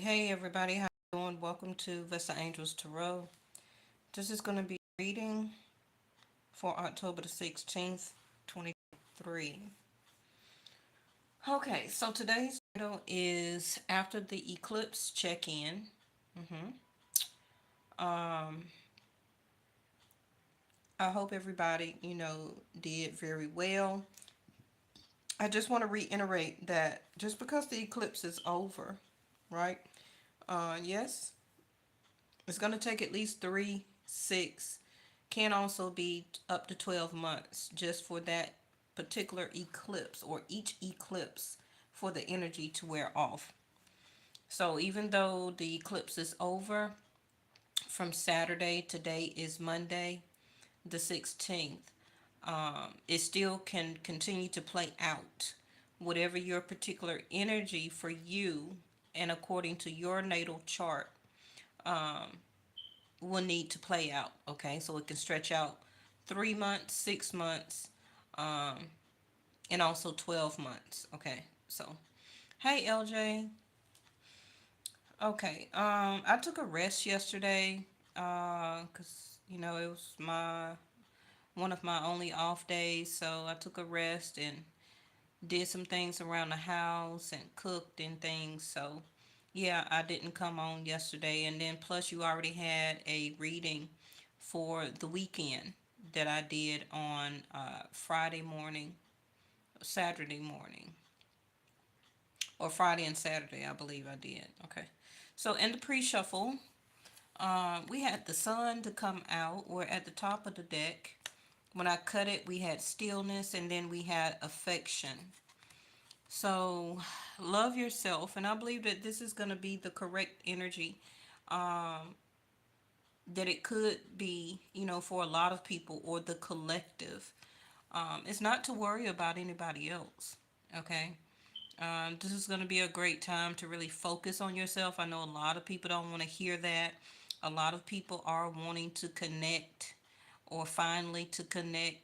Hey everybody, how you doing? Welcome to Vesta Angels Tarot. This is going to be a reading for October the 16th, 2023. Okay, so today's title is After the Eclipse Check-In. Um, I hope everybody, did very well. I just want to reiterate that just because the eclipse is over, right? Yes, it's going to take at least 3, 6, can also be up to 12 months just for that particular eclipse or each eclipse for the energy to wear off. So even though the eclipse is over from Saturday, today is Monday, the 16th, it still can continue to play out. Whatever your particular energy for you and according to your natal chart will need to play out. Okay, so it can stretch out 3 months, 6 months, and also 12 months. Okay, so hey LJ. Okay, I took a rest yesterday because it was my one of my only off days, so I took a rest and did some things around the house and cooked and things. So yeah, I didn't come on yesterday, and then plus you already had a reading for the weekend that I did on Friday morning, Saturday morning, or Friday and Saturday, I believe I did. Okay, so in the pre-shuffle, we had the sun to come out. We're at the top of the deck. When I cut it, we had stillness, and then we had affection. So love yourself, and I believe that this is going to be the correct energy that it could be, for a lot of people or the collective. It's not to worry about anybody else, okay? This is going to be a great time to really focus on yourself. I know a lot of people don't want to hear that. A lot of people are wanting to connect or finally to connect.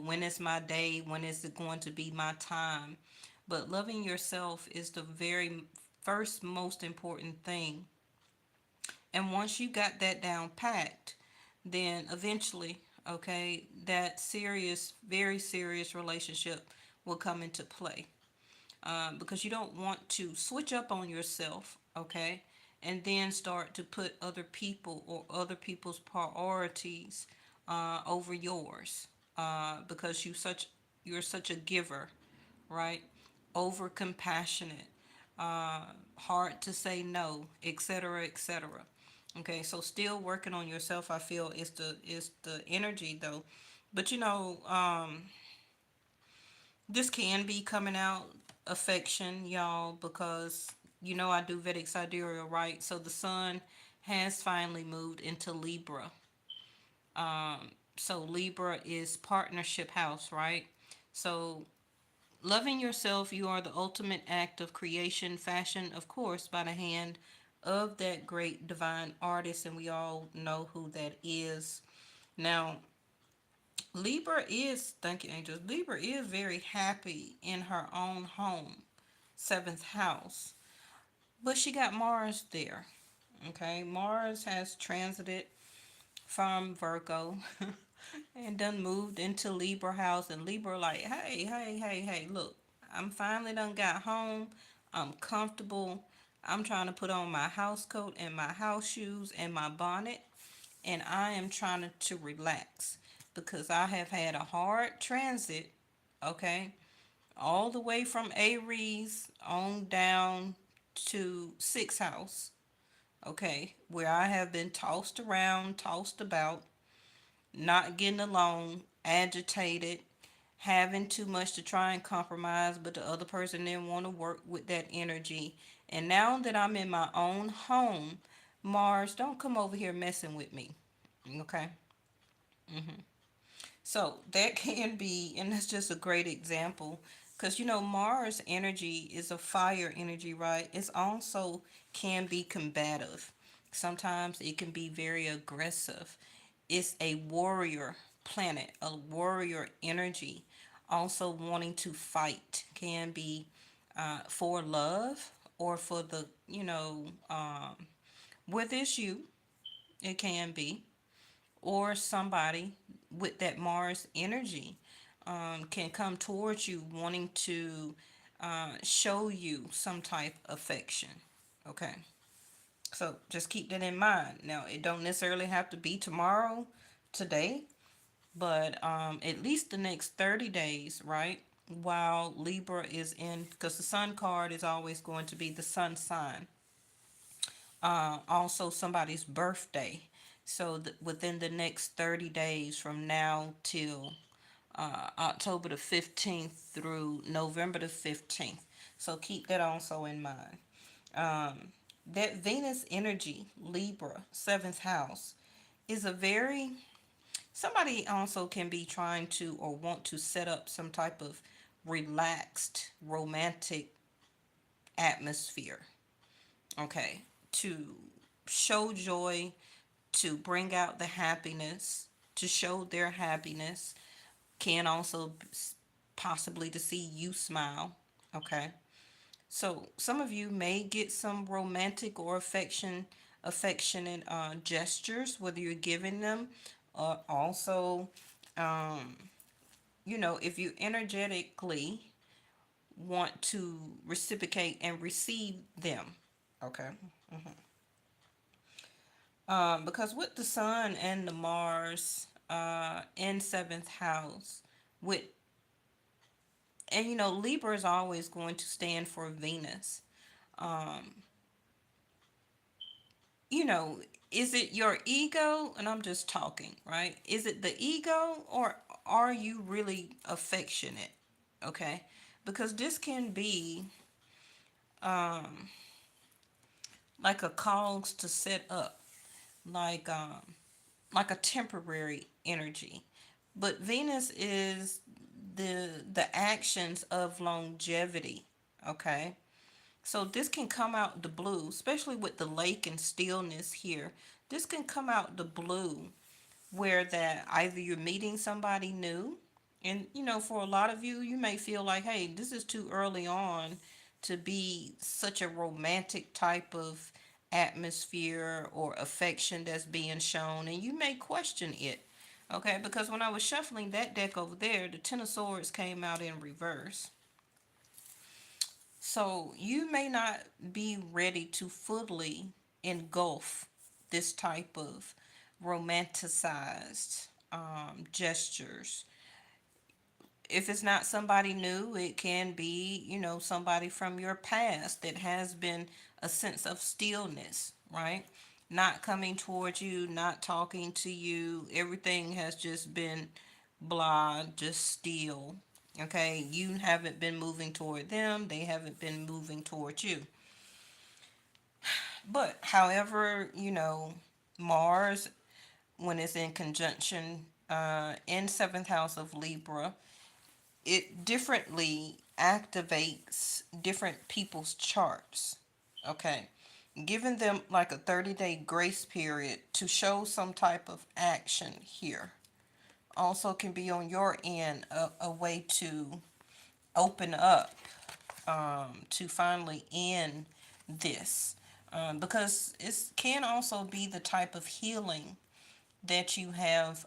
When is my day? When is it going to be my time? But loving yourself is the very first most important thing. And once you got that down packed, then eventually, okay, that serious, very serious relationship will come into play. Because you don't want to switch up on yourself, okay, and then start to put other people or other people's priorities over yours, because you're such a giver, right? Over compassionate, hard to say no, etc., etc. Okay, so still working on yourself, I feel is the energy though, but this can be coming out affection, y'all, because I do Vedic sidereal, right? So the sun has finally moved into Libra. So Libra is partnership house, right? So loving yourself, you are the ultimate act of creation, fashioned, of course, by the hand of that great divine artist, and we all know who that is. Now, Libra is, thank you, angels. Libra is very happy in her own home, seventh house, but she got Mars there. Okay, Mars has transited from Virgo and done moved into Libra house, and Libra like, hey, hey, hey, hey, look, I'm finally done got home. I'm comfortable. I'm trying to put on my house coat and my house shoes and my bonnet, and I am trying to relax because I have had a hard transit, okay, all the way from Aries on down to sixth house, okay, where I have been tossed around, tossed about, not getting along, agitated, having too much to try and compromise, but the other person didn't want to work with that energy. And now that I'm in my own home, Mars, don't come over here messing with me. Okay? So that can be, and that's just a great example. Because, Mars energy is a fire energy, right? It's also can be combative. Sometimes it can be very aggressive. It's a warrior planet, a warrior energy. Also wanting to fight can be for love or for the, whether it's you, it can be, or somebody with that Mars energy can come towards you wanting to show you some type of affection. Okay. So just keep that in mind. Now, it don't necessarily have to be tomorrow, today, but at least the next 30 days, right? While Libra is in, because the sun card is always going to be the sun sign. Also, somebody's birthday. So within the next 30 days from now till October the 15th through November the 15th. So keep that also in mind. That Venus energy, Libra, seventh house, is a very, somebody also can be trying to or want to set up some type of relaxed, romantic atmosphere. Okay. To show joy, to bring out the happiness, to show their happiness, can also possibly to see you smile. Okay. So some of you may get some romantic or affectionate gestures, whether you're giving them, also, um, if you energetically want to reciprocate and receive them. Okay. Because with the Sun and the Mars in seventh house, with, and Libra is always going to stand for Venus. Um, you know, is it your ego? And I'm just talking, right? Is it the ego, or are you really affectionate? Okay. Because this can be um, like a cause to set up, like like a temporary energy. But Venus is the actions of longevity. Okay. So this can come out the blue, especially with the lake and stillness here. This can come out the blue where that either you're meeting somebody new, and for a lot of you, you may feel like, hey, this is too early on to be such a romantic type of atmosphere or affection that's being shown, and you may question it. Okay, because when I was shuffling that deck over there, the Ten of Swords came out in reverse. So you may not be ready to fully engulf this type of romanticized gestures. If it's not somebody new, it can be, somebody from your past that has been a sense of stillness, right? Not coming towards you, not talking to you. Everything has just been blah, just still. Okay, you haven't been moving toward them, they haven't been moving toward you. But however, Mars, when it's in conjunction in seventh house of Libra, it differently activates different people's charts. Okay, giving them like a 30-day grace period to show some type of action here. Also can be on your end a way to open up, to finally end this, because it can also be the type of healing that you have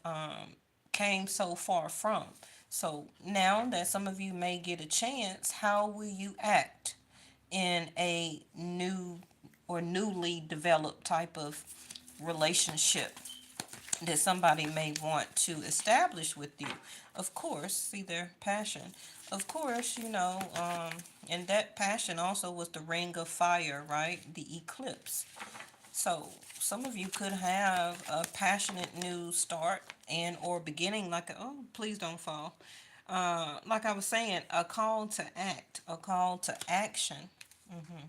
came so far from. So now that some of you may get a chance, how will you act in a new or newly developed type of relationship that somebody may want to establish with you? Of course, see their passion. Of course, and that passion also was the ring of fire, right? The eclipse. So some of you could have a passionate new start and or beginning, like oh, please don't fall. Like I was saying, a call to act, a call to action. hmm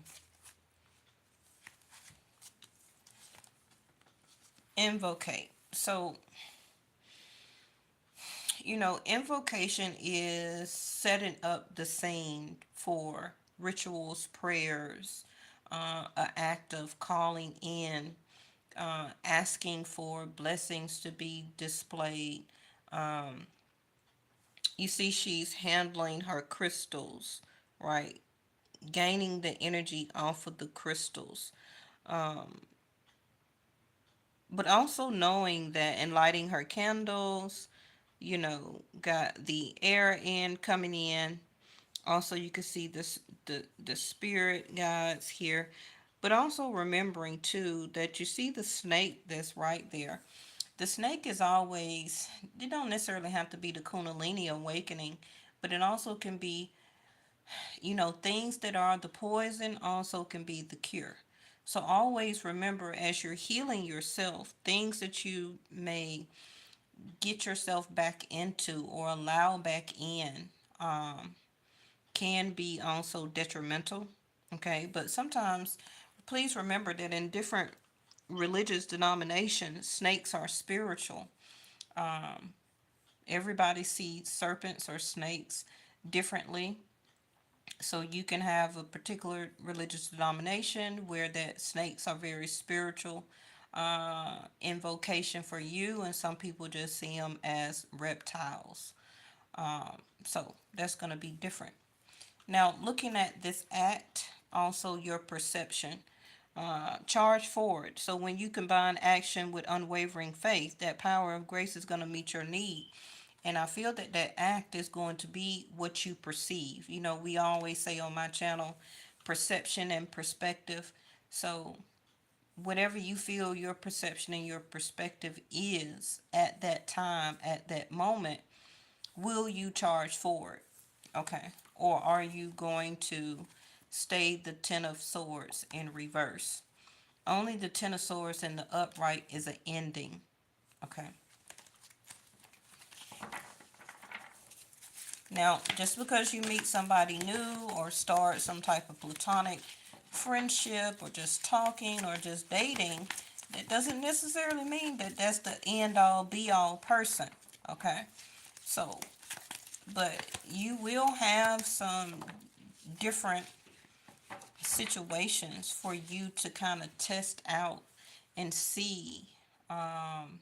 Invocate. So, invocation is setting up the scene for rituals, prayers, an act of calling in, asking for blessings to be displayed. Um, you see, she's handling her crystals, right? gaining the energy off of the crystals. Um, but also knowing that and lighting her candles, got the air in coming in. Also, you can see this the spirit guides here, but also remembering too that you see the snake that's right there. The snake is always, you don't necessarily have to be the Kundalini awakening, but it also can be, things that are the poison also can be the cure. So always remember as you're healing yourself, things that you may get yourself back into or allow back in can be also detrimental. Okay, but sometimes please remember that in different religious denominations, snakes are spiritual. Um, Everybody sees serpents or snakes differently. So you can have a particular religious denomination where that snakes are very spiritual invocation for you, and some people just see them as reptiles. So that's going to be different. Now, looking at this act, also your perception. Charge forward. So when you combine action with unwavering faith, that power of grace is going to meet your need. And I feel that that act is going to be what you perceive. We always say on my channel, perception and perspective. So whatever you feel your perception and your perspective is at that time, at that moment, will you charge forward? Okay. Or are you going to stay the Ten of Swords in reverse? Only the Ten of Swords in the upright is an ending. Okay. Now, just because you meet somebody new or start some type of platonic friendship or just talking or just dating, that doesn't necessarily mean that that's the end all be all person. Okay. So, but you will have some different situations for you to kind of test out and see, um,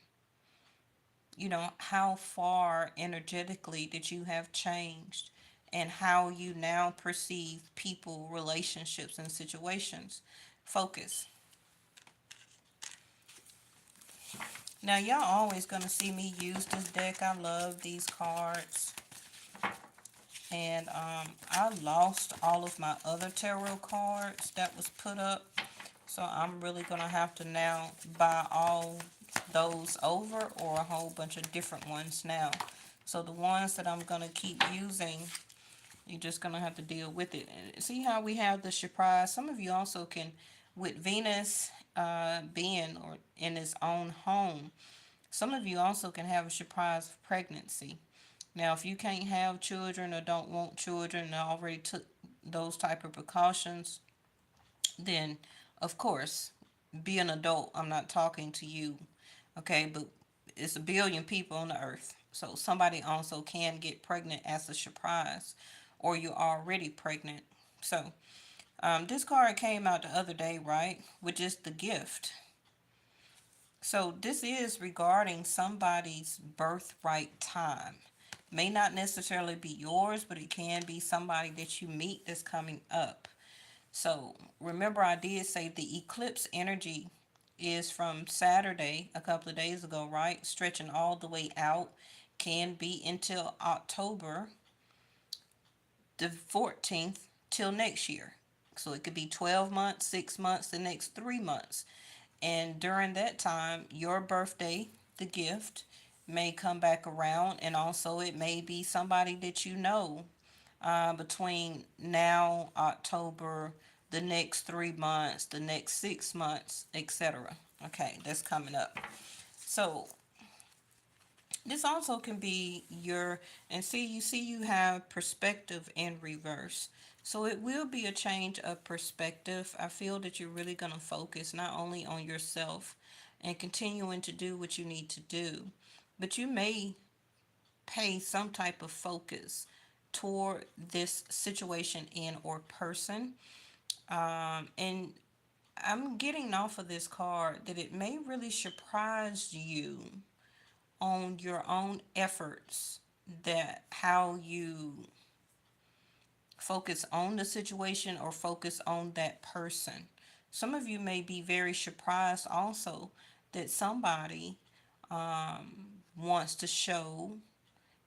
how far energetically that you have changed and how you now perceive people, relationships, and situations. Focus. Now, y'all always going to see me use this deck. I love these cards. And I lost all of my other tarot cards that was put up. So I'm really going to have to now buy all those over or a whole bunch of different ones now. So the ones that I'm going to keep using, you're just going to have to deal with it. And see how we have the surprise? Some of you also can, with Venus being or in its own home, some of you also can have a surprise of pregnancy. Now, if you can't have children or don't want children and already took those type of precautions, then of course, be an adult. I'm not talking to you, okay? But it's a billion people on the earth. So somebody also can get pregnant as a surprise, or you're already pregnant. So this card came out the other day, right? Which is the gift. So this is regarding somebody's birthright time. May not necessarily be yours, but it can be somebody that you meet that's coming up. So remember, I did say the eclipse energy is from Saturday, a couple of days ago, right? Stretching all the way out, can be until October the 14th till next year. So it could be 12 months, 6 months, the next 3 months. And during that time, your birthday, the gift, may come back around. And also, it may be somebody that you know between now, October, the next 3 months, the next 6 months, etc. Okay, that's coming up. So this also can be your, and see you have perspective in reverse. So it will be a change of perspective. I feel that you're really going to focus not only on yourself and continuing to do what you need to do, but you may pay some type of focus toward this situation in or person. And I'm getting off of this card that it may really surprise you on your own efforts, that how you focus on the situation or focus on that person. Some of you may be very surprised also that somebody wants to show,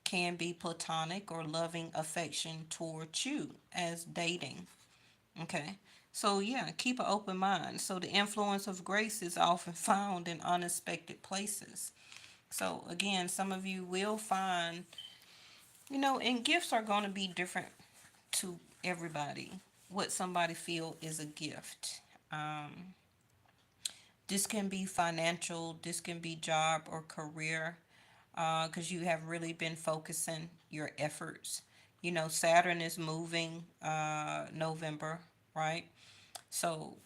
can be platonic or loving affection towards you as dating. Okay. So yeah, keep an open mind. So the influence of grace is often found in unexpected places. So again, some of you will find, and gifts are going to be different to everybody. What somebody feel is a gift. This can be financial, this can be job or career, because you have really been focusing your efforts. Saturn is moving November, right? So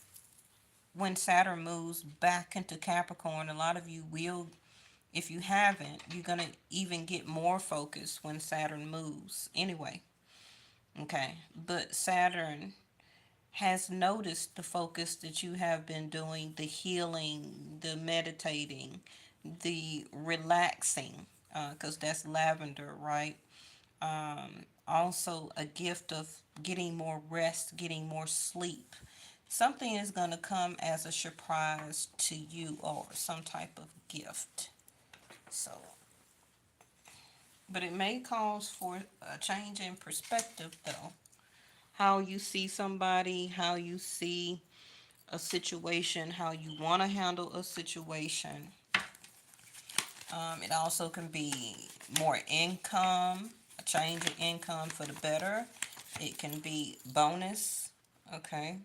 when Saturn moves back into Capricorn, a lot of you will, if you haven't, you're going to even get more focused when Saturn moves anyway. Okay. But Saturn has noticed the focus that you have been doing, the healing, the meditating, the relaxing, because that's lavender, right? Also, a gift of getting more rest, getting more sleep. Something is going to come as a surprise to you or some type of gift. So, but it may cause for a change in perspective, though. How you see somebody, how you see a situation, how you want to handle a situation. It also can be more income, a change in income for the better. It can be bonus, okay?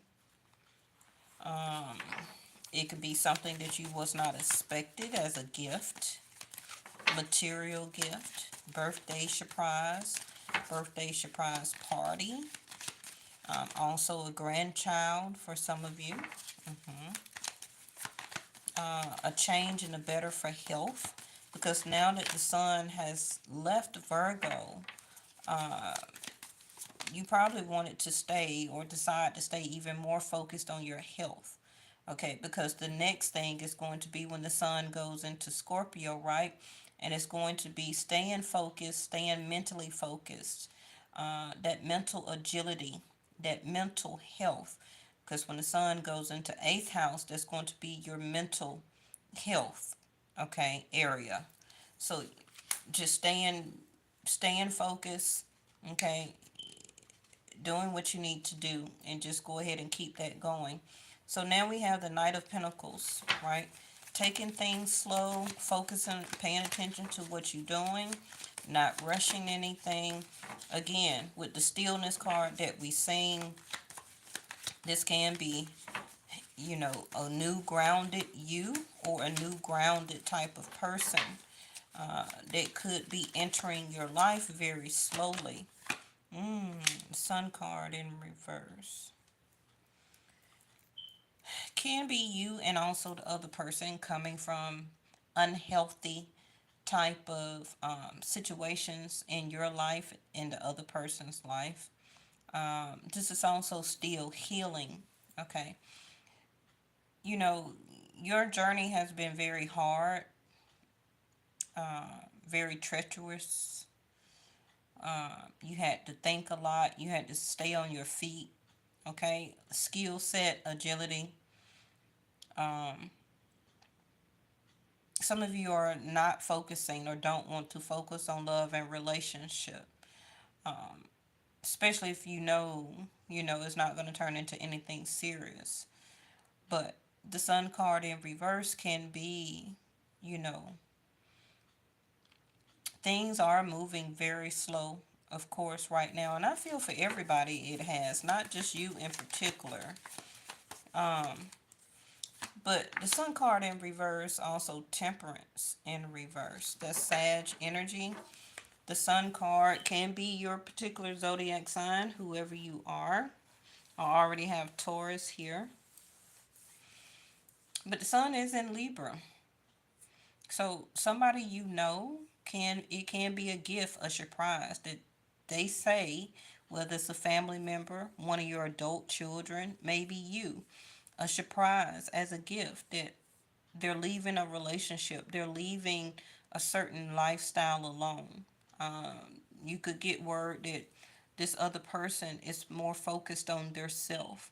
It could be something that you was not expected as a gift, material gift, birthday surprise party. Also a grandchild for some of you. A change in the better for health, because now that the sun has left Virgo, you probably wanted to stay or decide to stay even more focused on your health. Okay, because the next thing is going to be when the sun goes into Scorpio, right? And it's going to be staying focused, staying mentally focused, that mental agility, that mental health. Because when the sun goes into eighth house, that's going to be your mental health, okay, area. So just staying focused, okay, doing what you need to do, and just go ahead and keep that going. So now we have the Knight of Pentacles, right? Taking things slow, focusing, paying attention to what you're doing, not rushing anything. Again, with the stillness card that we sing, this can be, a new grounded you or a new grounded type of person that could be entering your life very slowly. Sun card in reverse. Can be you and also the other person coming from unhealthy type of situations in your life, in the other person's life. This is also still healing, okay? You know, your journey has been very hard, very treacherous. You had to think a lot. You had to stay on your feet, okay? Skill set, agility. Some of you are not focusing or don't want to focus on love and relationship, especially if it's not going to turn into anything serious. But the Sun card in reverse can be, you know, things are moving very slow, of course, right now. And I feel for everybody it has, not just you in particular. But the Sun card in reverse, also Temperance in reverse. That's Sag energy. The Sun card can be your particular zodiac sign, whoever you are. I already have Taurus here. But the Sun is in Libra. So somebody can be a gift, a surprise that they say, whether it's a family member, one of your adult children, maybe you, a surprise as a gift that they're leaving a relationship, they're leaving a certain lifestyle alone. You could get word that this other person is more focused on their self,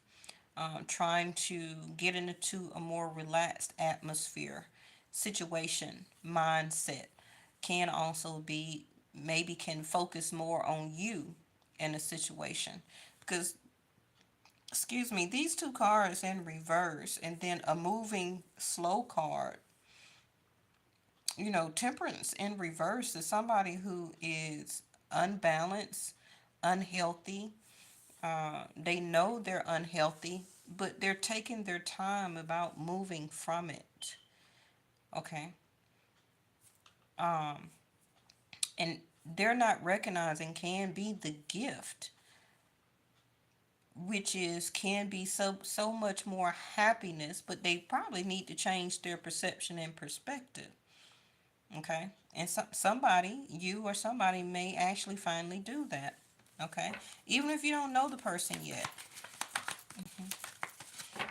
trying to get into a more relaxed atmosphere, situation, mindset. Can also be, maybe can focus more on you in a situation. Because, excuse me, these two cards in reverse and then a moving slow card, temperance in reverse is somebody who is unbalanced, unhealthy. They know they're unhealthy, but they're taking their time about moving from it. Okay. Um, and they're not recognizing can be the gift, which is can be so much more happiness, but they probably need to change their perception and perspective. Okay. And somebody, you or somebody, may actually finally do that. Okay. Even if you don't know the person yet.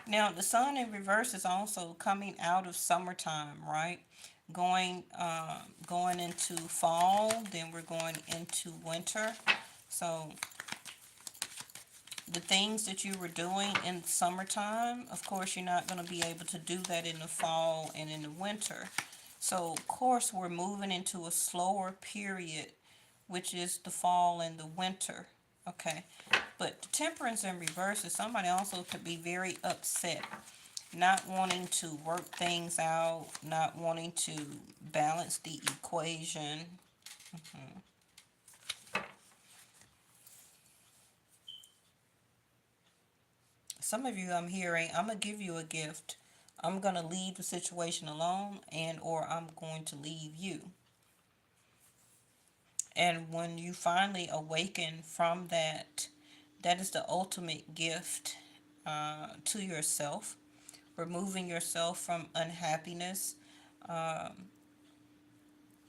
Now, the sun in reverse is also coming out of summertime, right? Going into fall, then we're going into winter. So the things that you were doing in summertime, of course, you're not going to be able to do that in the fall and in the winter. So, of course, we're moving into a slower period, which is the fall and the winter. Okay. But the temperance in reverse is somebody also could be very upset, not wanting to work things out, not wanting to balance the equation. Mhm. Some of you I'm hearing, I'm going to give you a gift. I'm going to leave the situation alone, and or I'm going to leave you. And when you finally awaken from that, that is the ultimate gift to yourself, removing yourself from unhappiness, um,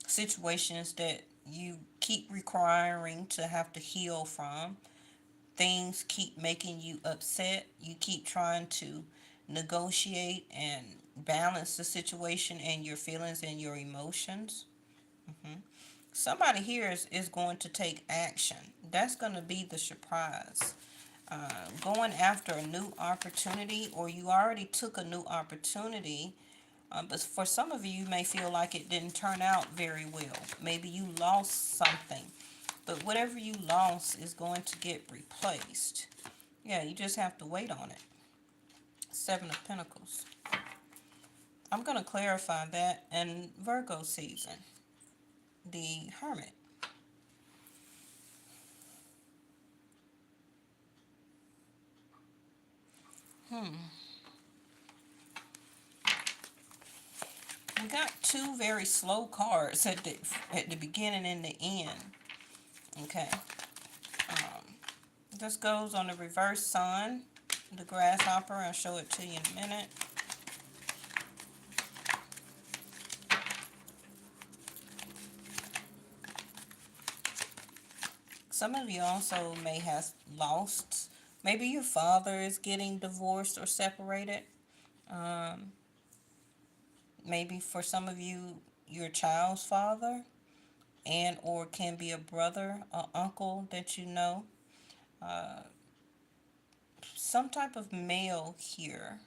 situations that you keep requiring to have to heal from. Things keep making you upset. You keep trying to negotiate and balance the situation and your feelings and your emotions. Hmm. Somebody here is going to take action. That's going to be the surprise. Going after a new opportunity, or you already took a new opportunity, but for some of you, you may feel like it didn't turn out very well. Maybe you lost something, but whatever you lost is going to get replaced. Yeah, you just have to wait on it. Seven of Pentacles. I'm going to clarify that in Virgo season. The Hermit. Hmm. We got two very slow cards at the beginning and the end. Okay. Um, this goes on the reverse sun, the grasshopper. I'll show it to you in a minute. Some of you also may have lost. Maybe your father is getting divorced or separated. Um, Maybe for some of you, your child's father, and or can be a brother, or uncle that you know. Uh, some type of male here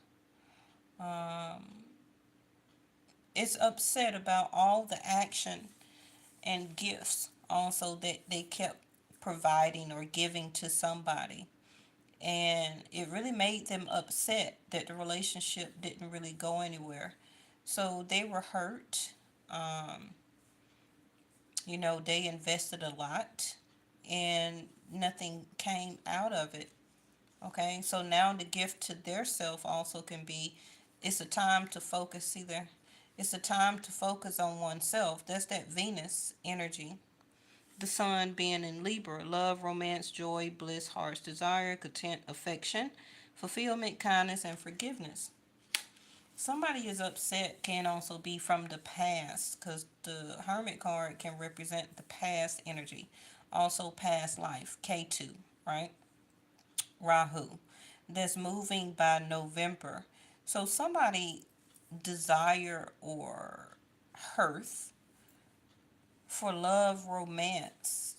um, is upset about all the action and gifts also that they kept providing or giving to somebody. And it really made them upset that the relationship didn't really go anywhere. So they were hurt. Um, they invested a lot and nothing came out of it. Okay, so now the gift to their self also can be it's a time to focus either. It's a time to focus on oneself. That's that Venus energy. The sun being in Libra, love, romance, joy, bliss, heart's desire, content, affection, fulfillment, kindness, and forgiveness. Somebody is upset can also be from the past because the Hermit card can represent the past energy. Also, past life, K2, right? Rahu. That's moving by November. So, somebody desire or hearth for love, romance,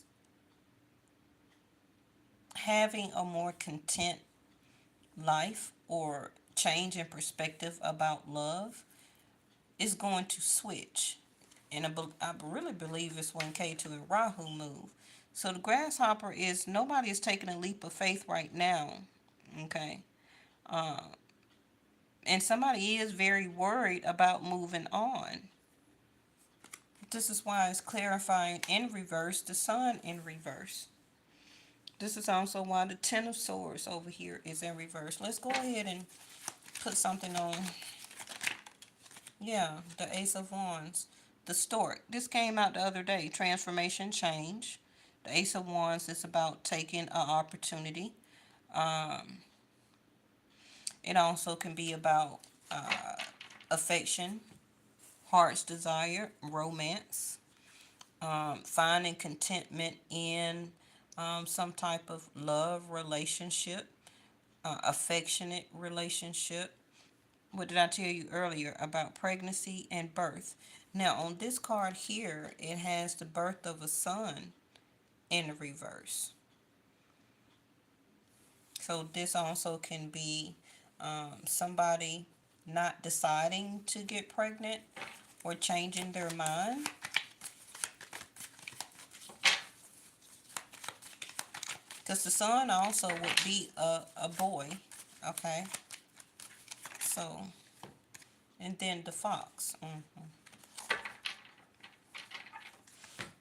having a more content life or change in perspective about love is going to switch. And I really believe it's when K2 and Rahu move. So the grasshopper is nobody is taking a leap of faith right now. Okay. Uh, and somebody is very worried about moving on. This is why it's clarifying in reverse, the sun in reverse. This is also why the Ten of Swords over here is in reverse. Let's go ahead and put something on. Yeah, the Ace of Wands. The stork. This came out the other day. Transformation, change. The Ace of Wands is about taking an opportunity. Um, it also can be about affection, heart's desire, romance, finding contentment in some type of love relationship, affectionate relationship. What did I tell you earlier about pregnancy and birth? Now, on this card here, it has the birth of a son in reverse. So this also can be somebody not deciding to get pregnant or changing their mind. Because the son also would be a boy. Okay. So, and then the fox.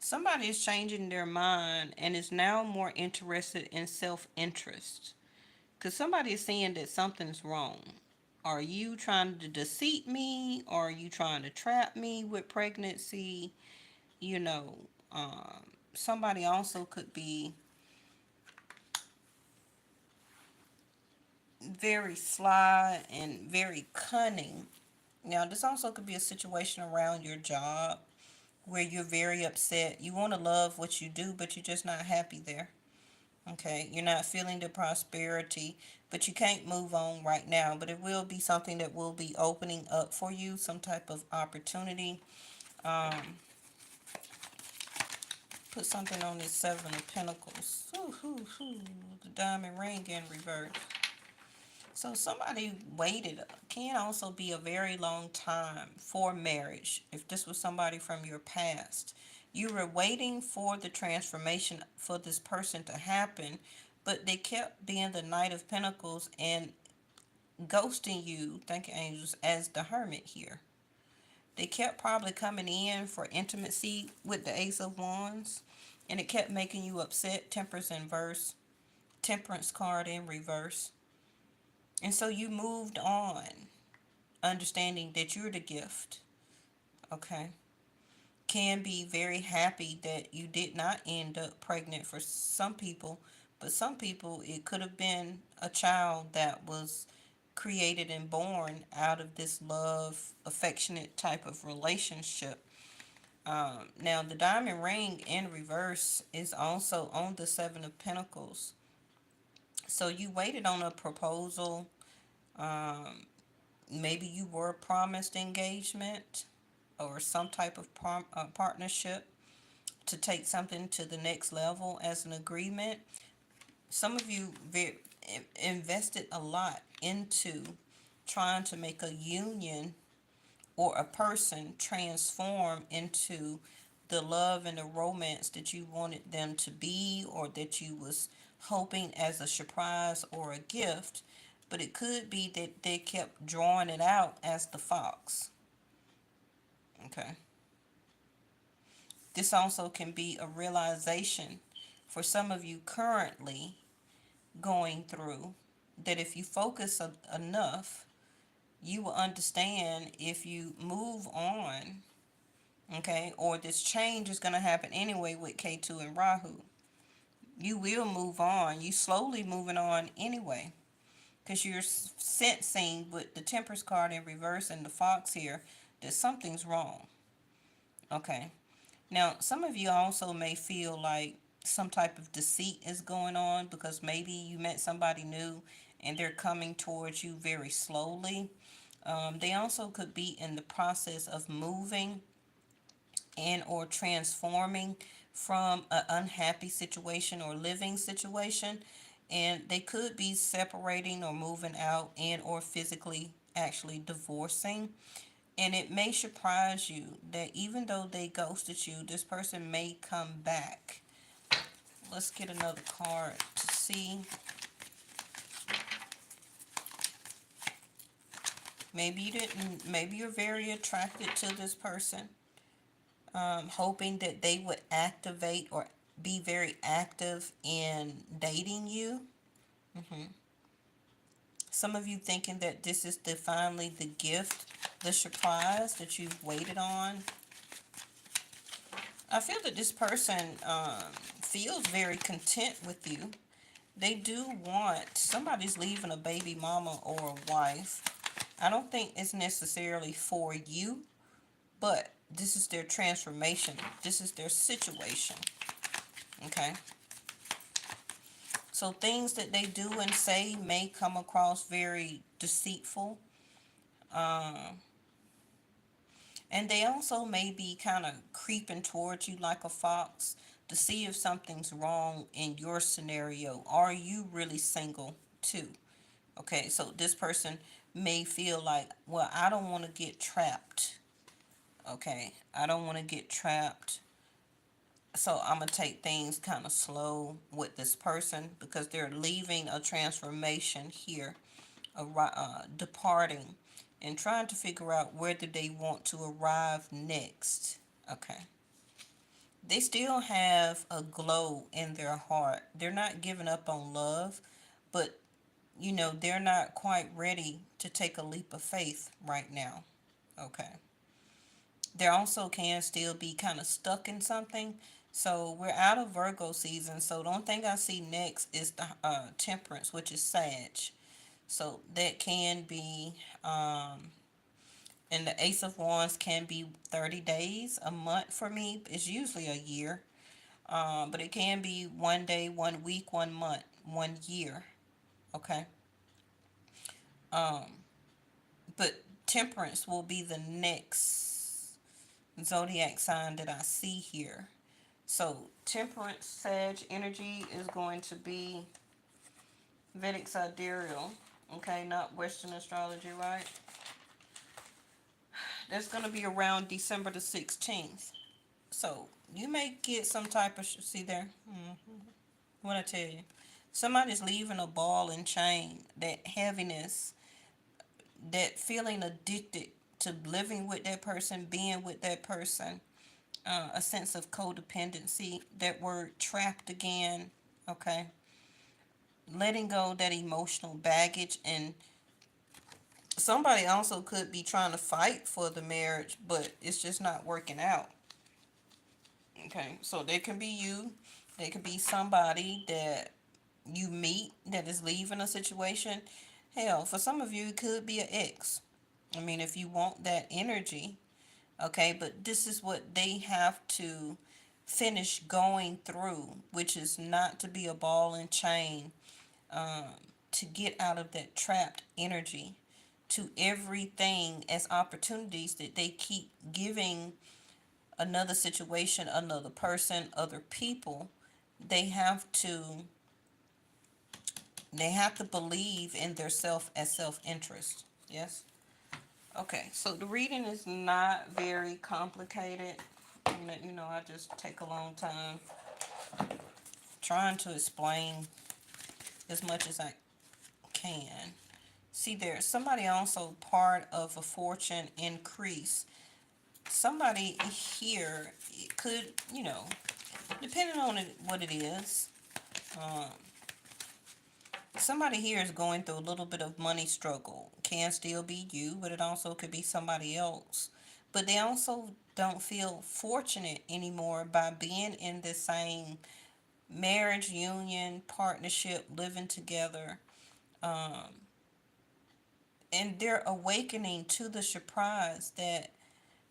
Somebody is changing their mind and is now more interested in self-interest. Because somebody is saying that something's wrong. Are you trying to deceive me? Or are you trying to trap me with pregnancy? You know, somebody also could be very sly and very cunning. Now, this also could be a situation around your job where you're very upset. You want to love what you do, but you're just not happy there. Okay, you're not feeling the prosperity, but you can't move on right now. But it will be something that will be opening up for you, some type of opportunity. Um, put something on this Seven of Pentacles. The diamond ring in reverse. So somebody waited, can also be a very long time for marriage. If this was somebody from your past, you were waiting for the transformation for this person to happen, but they kept being the Knight of Pentacles and ghosting you, thank you angels, as the Hermit here. They kept probably coming in for intimacy with the Ace of Wands, and it kept making you upset. Temperance in verse, Temperance card in reverse. And so you moved on, understanding that you're the gift. Okay. Can be very happy that you did not end up pregnant for some people, but some people it could have been a child that was created and born out of this love, affectionate type of relationship. Now, the diamond ring in reverse is also on the Seven of Pentacles. So you waited on a proposal. Um, Maybe you were promised engagement or some type of partnership to take something to the next level as an agreement. Some of you invested a lot into trying to make a union or a person transform into the love and the romance that you wanted them to be, or that you was hoping as a surprise or a gift. But it could be that they kept drawing it out as the fox. Okay. This also can be a realization for some of you currently going through that if you focus enough, you will understand if you move on, okay, or this change is going to happen anyway with K2 and Rahu. You will move on. You slowly moving on anyway, because you're sensing with the Temperance card in reverse and the fox here that something's wrong. Okay. Now, some of you also may feel like some type of deceit is going on because maybe you met somebody new and they're coming towards you very slowly. They also could be in the process of moving and or transforming from an unhappy situation or living situation. and they could be separating or moving out and or physically actually divorcing. And it may surprise you that even though they ghosted you, this person may come back. Let's get another card to see. Maybe you didn't, maybe you're very attracted to this person, hoping that they would activate or be very active in dating you. Some of you thinking that this is finally the gift, the surprise that you've waited on. I feel that this person feels very content with you. They do want, somebody's leaving a baby mama or a wife. I don't think it's necessarily for you, but this is their transformation. This is their situation. Okay? So things that they do and say may come across very deceitful. And they also may be kind of creeping towards you like a fox to see if something's wrong in your scenario. Are you really single too? Okay, so this person may feel like, well, I don't want to get trapped. Okay, I don't want to get trapped. So I'm going to take things kind of slow with this person because they're leaving a transformation here, departing and trying to figure out where do they want to arrive next. Okay. They still have a glow in their heart. They're not giving up on love, but they're not quite ready to take a leap of faith right now. Okay. There also can still be kind of stuck in something. So we're out of Virgo season. So the only thing I see next is the Temperance, which is Sag. So that can be, and the Ace of Wands can be 30 days, a month for me. It's usually a year. But it can be 1 day, 1 week, 1 month, 1 year. Okay. But Temperance will be the next zodiac sign that I see here. So Temperance Sag energy is going to be Vedic sidereal. Okay, not Western astrology, right? That's going to be around December the 16th. So you may get some type of, see there? What I tell you? Somebody's leaving a ball and chain, that heaviness, that feeling addicted to living with that person, being with that person, a sense of codependency, that word trapped again, okay? Letting go that emotional baggage, and somebody also could be trying to fight for the marriage, but it's just not working out. Okay, so they can be you, they could be somebody that you meet that is leaving a situation. Hell, for some of you, it could be an ex. I mean, if you want that energy, okay, but this is what they have to finish going through, which is not to be a ball and chain, to get out of that trapped energy, to everything as opportunities that they keep giving another situation, another person, other people. They have to believe in their self as self-interest. Yes. Okay, so the reading is not very complicated. I just take a long time trying to explain as much as I can. See, there's somebody also part of a fortune increase. Somebody here, it could, depending on what it is, somebody here is going through a little bit of money struggle. Can still be you, but it also could be somebody else. But they also don't feel fortunate anymore by being in the same marriage, union, partnership, living together. And they're awakening to the surprise that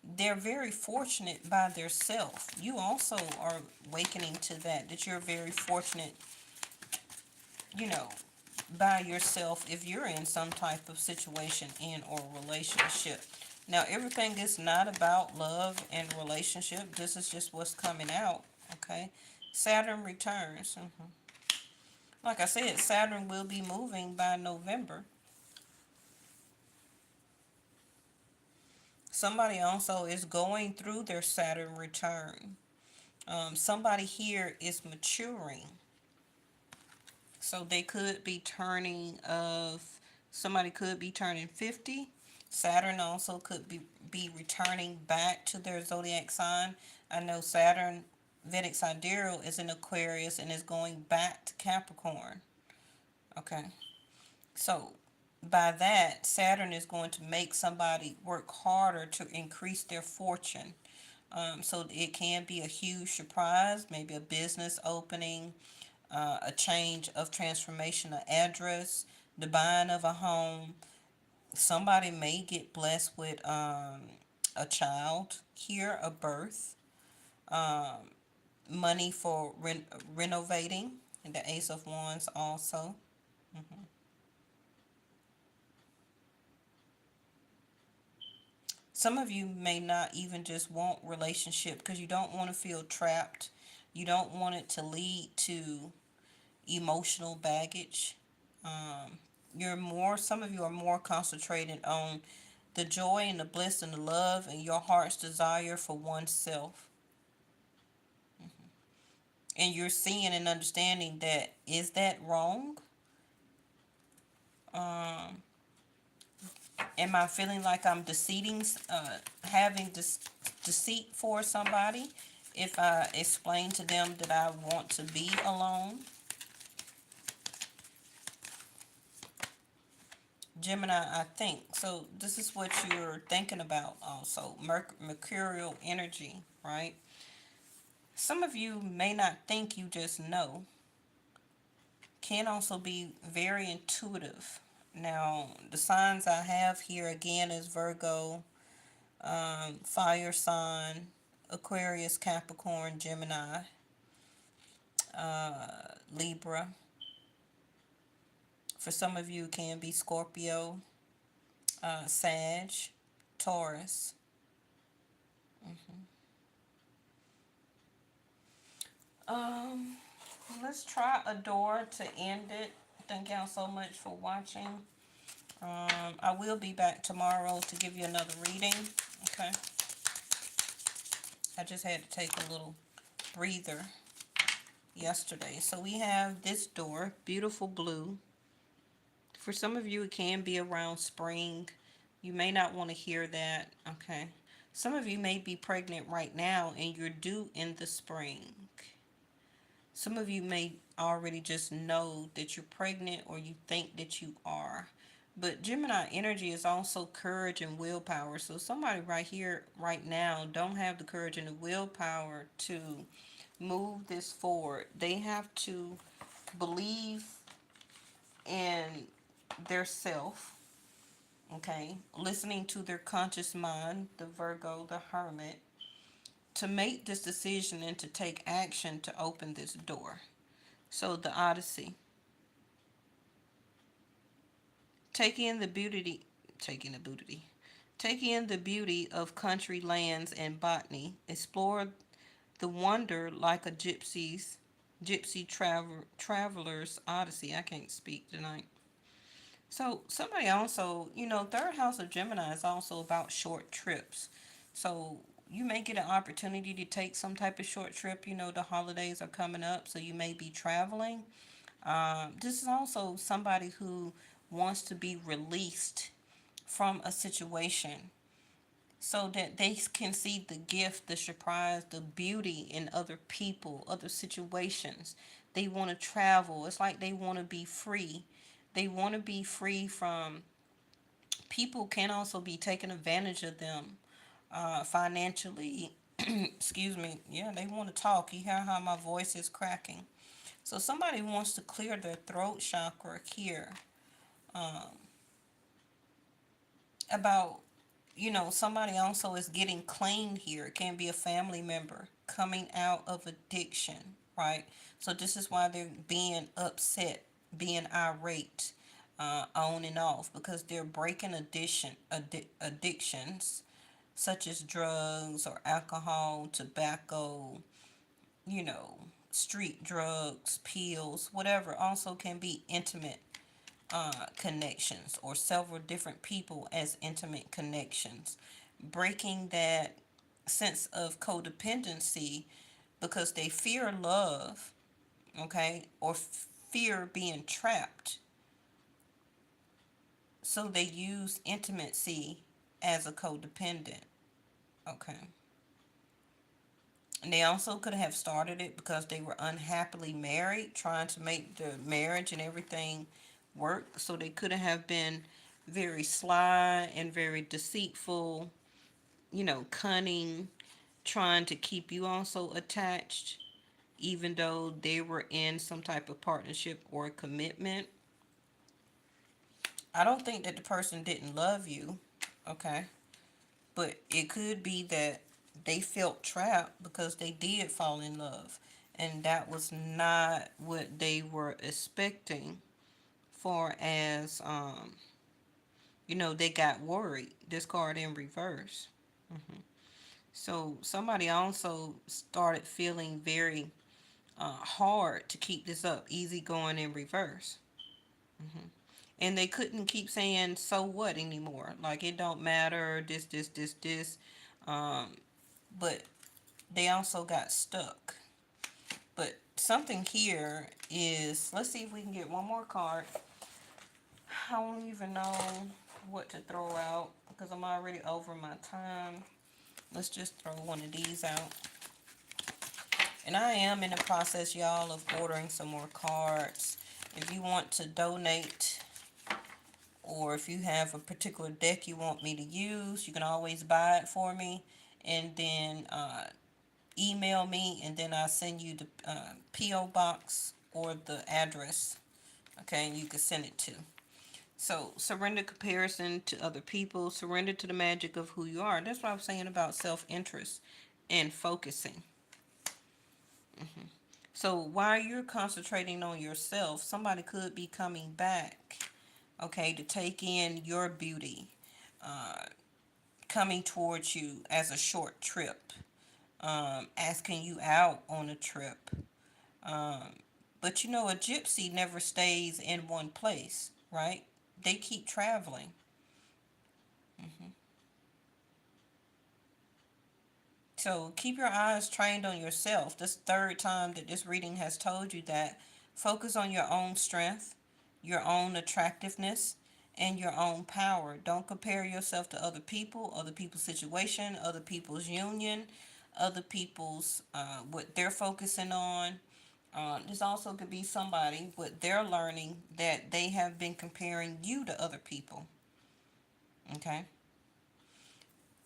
they're very fortunate by their self. You also are awakening to that you're very fortunate, you know, by yourself if you're in some type of situation in or relationship. Now, everything is not about love and relationship. This is just what's coming out, okay? Saturn returns. Like I said, Saturn will be moving by November. Somebody also is going through their Saturn return. Somebody here is maturing. So they could be somebody could be turning 50. Saturn also could be returning back to their zodiac sign. I know Saturn, Vedic sidereal, is in Aquarius and is going back to Capricorn. Okay. So by that, Saturn is going to make somebody work harder to increase their fortune. So it can be a huge surprise, maybe a business opening, a change of transformation, of address, the buying of a home. Somebody may get blessed with a child here, a birth, um, money for renovating, and the Ace of Wands also. Mhm. Some of you may not even just want relationship because you don't want to feel trapped. You don't want it to lead to emotional baggage. Um, some of you are more concentrated on the joy and the bliss and the love and your heart's desire for oneself. And you're seeing and understanding that, is that wrong? Um, am I feeling like I'm having deceit for somebody if I explain to them that I want to be alone? Gemini, I think. So this is what you're thinking about also. Mercurial energy, right? Some of you may not think, you just know. Can also be very intuitive. Now, the signs I have here again is Virgo, fire sign, Aquarius, Capricorn, Gemini, Libra. For some of you, it can be Scorpio, Sag, Taurus. Um, let's try a door to end it. Thank y'all so much for watching. I will be back tomorrow to give you another reading. Okay. I just had to take a little breather yesterday. So we have this door, beautiful blue. For some of you, it can be around spring. You may not want to hear that. Okay. Some of you may be pregnant right now and you're due in the spring. Some of you may already just know that you're pregnant or you think that you are. But Gemini energy is also courage and willpower. So somebody right here, right now, don't have the courage and the willpower to move this forward. They have to believe in their self, okay? Listening to their conscious mind, the Virgo, the Hermit, to make this decision and to take action to open this door. So the Odyssey. Take in the beauty, take in the beauty. Take in the beauty of country lands and botany. Explore the wonder like a gypsy traveler's odyssey. I can't speak tonight. So somebody also, third house of Gemini is also about short trips. So you may get an opportunity to take some type of short trip. The holidays are coming up, so you may be traveling. This is also somebody who wants to be released from a situation so that they can see the gift, the surprise, the beauty in other people, other situations. They want to travel. It's like they want to be free. They want to be free from people can also be taking advantage of them financially. Excuse me. Yeah, they want to talk. You hear how my voice is cracking. So somebody wants to clear their throat chakra here. Um, about somebody also is getting clean here. It can be a family member coming out of addiction, right? So this is why they're being upset, being irate, on and off, because they're breaking addictions such as drugs or alcohol, tobacco, you know street drugs, pills, whatever, also can be intimate connections, or several different people as intimate connections. Breaking that sense of codependency because they fear love, okay, or fear being trapped. So they use intimacy as a codependent, okay. And they also could have started it because they were unhappily married, trying to make the marriage and everything work. So they could have been very sly and very deceitful, cunning, trying to keep you also attached, even though they were in some type of partnership or commitment. I don't think that the person didn't love you, okay? But it could be that they felt trapped because they did fall in love. And that was not what they were expecting, for as, they got worried. This card in reverse. So somebody also started feeling very hard to keep this up, easy going in reverse. And they couldn't keep saying so what anymore. Like it don't matter, this. Um, but they also got stuck. But something here is, let's see if we can get one more card. I don't even know what to throw out because I'm already over my time. Let's just throw one of these out. And I am in the process, y'all, of ordering some more cards. If you want to donate, or if you have a particular deck you want me to use, you can always buy it for me. And then email me, and then I'll send you the P.O. box or the address. Okay, and you can send it to. So, surrender comparison to other people, surrender to the magic of who you are. That's what I was saying about self-interest and focusing. So, while you're concentrating on yourself, somebody could be coming back, okay, to take in your beauty, uh, coming towards you as a short trip, asking you out on a trip. Um, but a gypsy never stays in one place, right? They keep traveling. hmm So keep your eyes trained on yourself. This third time that this reading has told you that. Focus on your own strength, your own attractiveness, and your own power. Don't compare yourself to other people's situation, other people's union, other people's what they're focusing on. This also could be somebody what they're learning that they have been comparing you to other people. Okay.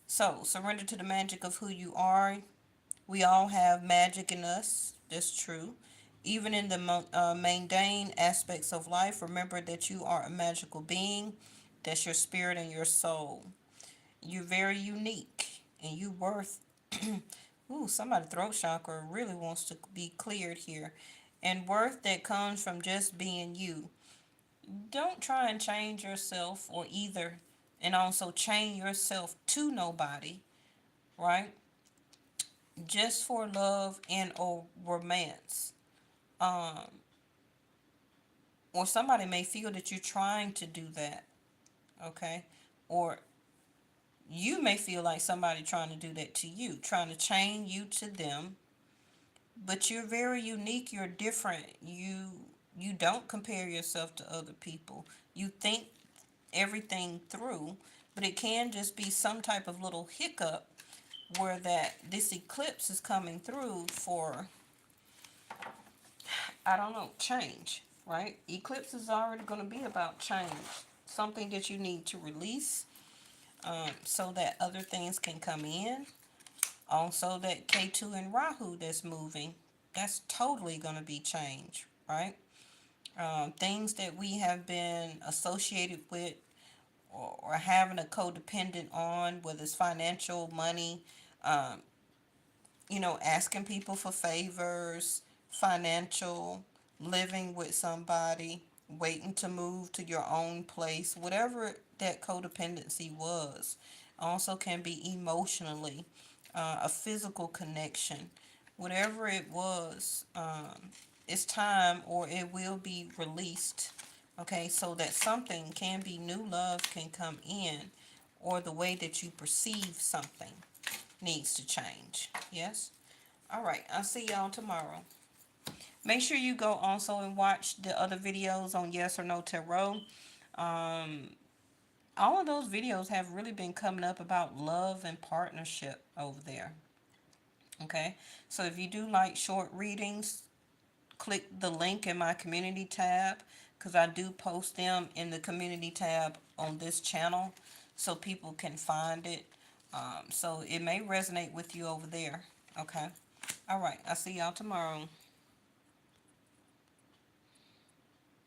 So surrender to the magic of who you are. We all have magic in us. That's true. Even in the mundane aspects of life, remember that you are a magical being. That's your spirit and your soul. You're very unique, and you worth. Ooh, somebody throat chakra really wants to be cleared here. And worth that comes from just being you. Don't try and change yourself, or either, and also chain yourself to nobody, right? Just for love and or romance. Um, or somebody may feel that you're trying to do that, okay? Or you may feel like somebody trying to do that to you, trying to chain you to them. But you're very unique, you're different. You don't compare yourself to other people. You think everything through, but it can just be some type of little hiccup where that this eclipse is coming through for, I don't know, change, right? Eclipse is already going to be about change, something that you need to release, so that other things can come in. Also, that K2 and Rahu that's moving, that's totally going to be change, right? Things that we have been associated with, or having a codependent on, whether it's financial, money, um, asking people for favors, financial, living with somebody, waiting to move to your own place, whatever that codependency was. Also can be emotionally, a physical connection, whatever it was, it's time, or it will be released. Okay, so that something can be, new love can come in, or the way that you perceive something needs to change. Yes? All right, I'll see y'all tomorrow. Make sure you go also and watch the other videos on Yes or No Tarot. Um, all of those videos have really been coming up about love and partnership over there. Okay, so if you do like short readings, click the link in my community tab, because I do post them in the community tab on this channel so people can find it. So it may resonate with you over there. Okay, all right, I'll see y'all tomorrow.